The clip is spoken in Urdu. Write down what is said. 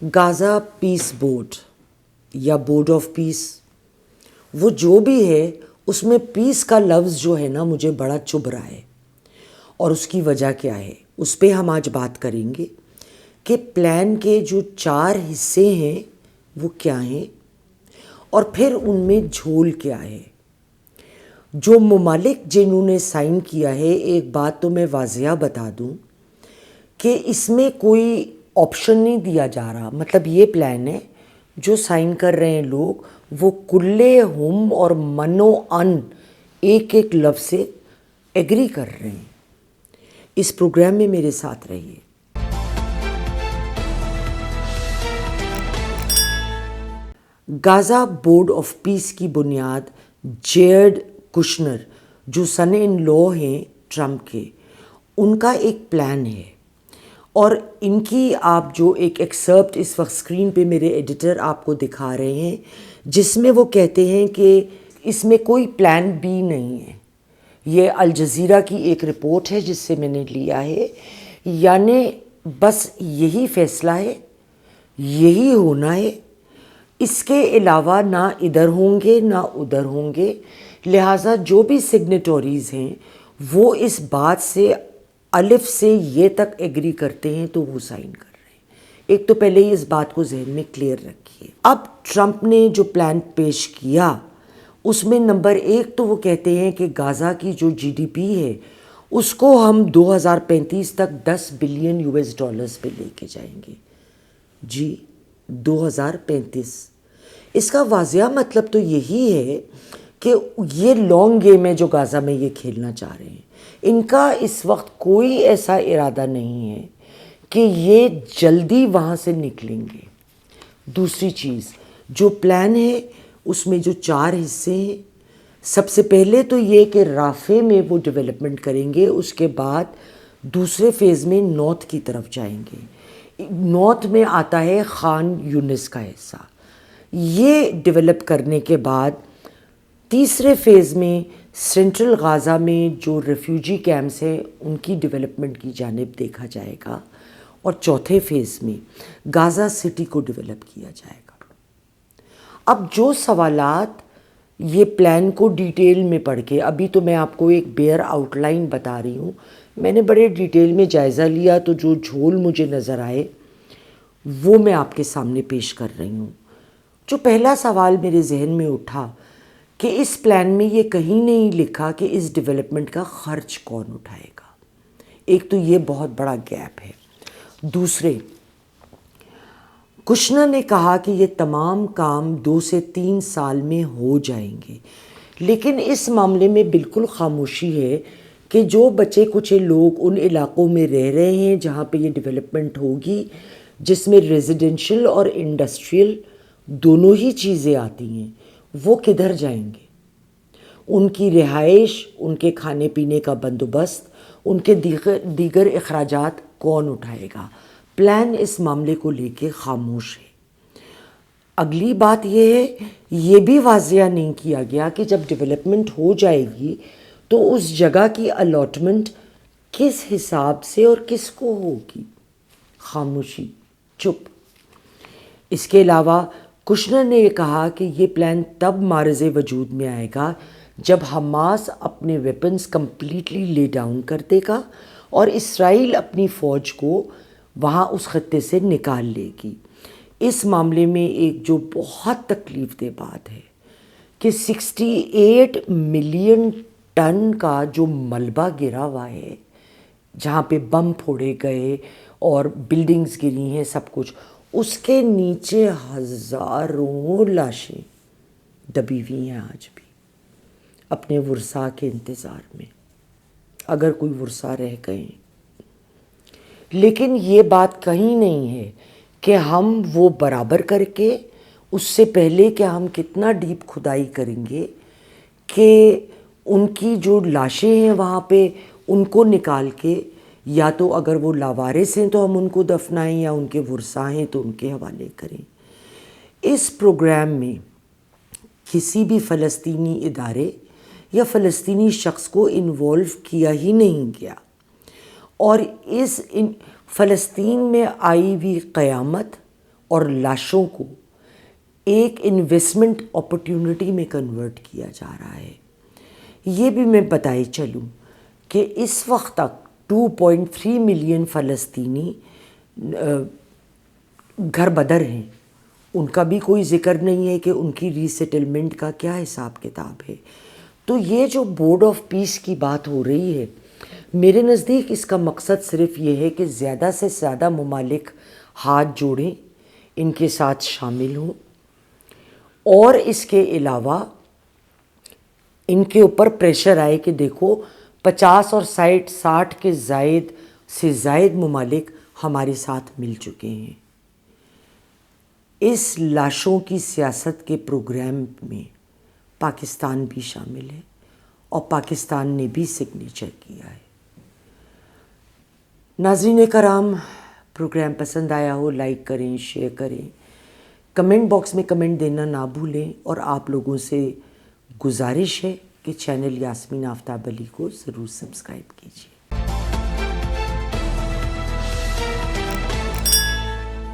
غازہ پیس بورڈ یا بورڈ آف پیس، وہ جو بھی ہے اس میں پیس کا لفظ جو ہے نا مجھے بڑا چبھ رہا ہے، اور اس کی وجہ کیا ہے اس پہ ہم آج بات کریں گے کہ پلان کے جو 4 حصے ہیں وہ کیا ہیں، اور پھر ان میں جھول کیا ہے۔ جو ممالک جنہوں نے سائن کیا ہے، ایک بات تو میں واضح بتا دوں کہ اس میں کوئی آپشن نہیں دیا جا رہا، مطلب یہ پلان ہے جو سائن کر رہے ہیں لوگ وہ کلے ہم اور منو ان ایک ایک لفظ سے ایگری کر رہے ہیں۔ اس پروگرام میں میرے ساتھ رہیے۔ غازہ بورڈ آف پیس کی بنیاد جیرڈ کشنر، جو سن ان لا ہیں ٹرمپ کے، ان کا ایک پلان ہے، اور ان کی آپ جو ایک ایکسرپٹ اس وقت اسکرین پہ میرے ایڈیٹر آپ کو دکھا رہے ہیں، جس میں وہ کہتے ہیں کہ اس میں کوئی پلان بی نہیں ہے۔ یہ الجزیرہ کی ایک رپورٹ ہے جس سے میں نے لیا ہے، یعنی بس یہی فیصلہ ہے، یہی ہونا ہے، اس کے علاوہ نہ ادھر ہوں گے نہ ادھر ہوں گے، لہٰذا جو بھی سگنیٹوریز ہیں وہ اس بات سے الف سے یہ تک ایگری کرتے ہیں تو وہ سائن کر رہے ہیں۔ ایک تو پہلے ہی اس بات کو ذہن میں کلیئر رکھیے۔ اب ٹرمپ نے جو پلان پیش کیا اس میں نمبر 1 تو وہ کہتے ہیں کہ غازہ کی جو جی ڈی پی ہے اس کو ہم 2035 تک $10 بلین پہ لے کے جائیں گے۔ جی 2035، اس کا واضح مطلب تو یہی ہے کہ یہ لانگ گیم ہے جو غازہ میں یہ کھیلنا چاہ رہے ہیں۔ ان کا اس وقت کوئی ایسا ارادہ نہیں ہے کہ یہ جلدی وہاں سے نکلیں گے۔ دوسری چیز، جو پلان ہے اس میں جو 4 حصے ہیں، سب سے پہلے تو یہ کہ رافع میں وہ ڈیولپمنٹ کریں گے، اس کے بعد دوسرے فیز میں نارتھ کی طرف جائیں گے۔ نارتھ میں آتا ہے خان یونس کا حصہ، یہ ڈیولپ کرنے کے بعد تیسرے فیز میں سینٹرل غازہ میں جو ریفیوجی کیمپس ہیں ان کی ڈیولپمنٹ کی جانب دیکھا جائے گا، اور چوتھے فیز میں غازہ سٹی کو ڈیولپ کیا جائے گا۔ اب جو سوالات یہ پلان کو ڈیٹیل میں پڑھ کے، ابھی تو میں آپ کو ایک بیئر آؤٹ لائن بتا رہی ہوں، میں نے بڑے ڈیٹیل میں جائزہ لیا تو جو جھول مجھے نظر آئے وہ میں آپ کے سامنے پیش کر رہی ہوں۔ جو پہلا سوال میرے ذہن میں اٹھا کہ اس پلان میں یہ کہیں نہیں لکھا کہ اس ڈیولپمنٹ کا خرچ کون اٹھائے گا۔ ایک تو یہ بہت بڑا گیپ ہے۔ دوسرے، کشنر نے کہا کہ یہ تمام کام 2 سے 3 سال میں ہو جائیں گے، لیکن اس معاملے میں بالکل خاموشی ہے کہ جو بچے کچھ لوگ ان علاقوں میں رہ رہے ہیں جہاں پہ یہ ڈیولپمنٹ ہوگی، جس میں ریزیڈنشل اور انڈسٹریل دونوں ہی چیزیں آتی ہیں، وہ کدھر جائیں گے؟ ان کی رہائش، ان کے کھانے پینے کا بندوبست، ان کے دیگر اخراجات کون اٹھائے گا؟ پلان اس معاملے کو لے کے خاموش ہے۔ اگلی بات یہ ہے، یہ بھی واضح نہیں کیا گیا کہ جب ڈیولپمنٹ ہو جائے گی تو اس جگہ کی الاٹمنٹ کس حساب سے اور کس کو ہوگی۔ خاموشی، چپ۔ اس کے علاوہ کشنر نے یہ کہا کہ یہ پلان تب معرض وجود میں آئے گا جب حماس اپنے ویپنز کمپلیٹلی لے ڈاؤن کر دے گا اور اسرائیل اپنی فوج کو وہاں اس خطے سے نکال لے گی۔ اس معاملے میں ایک جو بہت تکلیف دہ بات ہے کہ 68 ملین ٹن کا جو ملبہ گرا ہوا ہے، جہاں پہ بم پھوڑے گئے اور بلڈنگز گری ہیں، سب کچھ، اس کے نیچے ہزاروں لاشیں دبی ہوئی ہیں آج بھی اپنے ورثاء کے انتظار میں، اگر کوئی ورثاء رہ گئے۔ لیکن یہ بات کہیں نہیں ہے کہ ہم وہ برابر کر کے اس سے پہلے کہ ہم کتنا ڈیپ کھدائی کریں گے کہ ان کی جو لاشیں ہیں وہاں پہ ان کو نکال کے، یا تو اگر وہ لاوارث ہیں تو ہم ان کو دفنائیں، یا ان کے ورثاء ہیں تو ان کے حوالے کریں۔ اس پروگرام میں کسی بھی فلسطینی ادارے یا فلسطینی شخص کو انوالو کیا ہی نہیں گیا، اور فلسطین میں آئی ہوئی قیامت اور لاشوں کو ایک انویسٹمنٹ اپرچونٹی میں کنورٹ کیا جا رہا ہے. یہ بھی میں بتائی چلوں کہ اس وقت تک 2.3 ملین فلسطینی گھر بدر ہیں. ان کا بھی کوئی ذکر نہیں ہے کہ ان کی ری سیٹلمنٹ کا کیا حساب کتاب ہے. تو یہ جو بورڈ آف پیس کی بات ہو رہی ہے، میرے نزدیک اس کا مقصد صرف یہ ہے کہ زیادہ سے زیادہ ممالک ہاتھ جوڑیں، ان کے ساتھ شامل ہوں، اور اس کے علاوہ ان کے اوپر پریشر آئے کہ دیکھو 50 اور 60 کے زائد ممالک ہمارے ساتھ مل چکے ہیں. اس لاشوں کی سیاست کے پروگرام میں پاکستان بھی شامل ہے، اور پاکستان نے بھی سگنیچر کیا ہے. ناظرین کرام، پروگرام پسند آیا ہو لائک کریں، شیئر کریں، کمنٹ باکس میں کمنٹ دینا نہ بھولیں، اور آپ لوگوں سے گزارش ہے کہ چینل یاسمین آفتاب علی کو ضرور سبسکرائب کیجیے.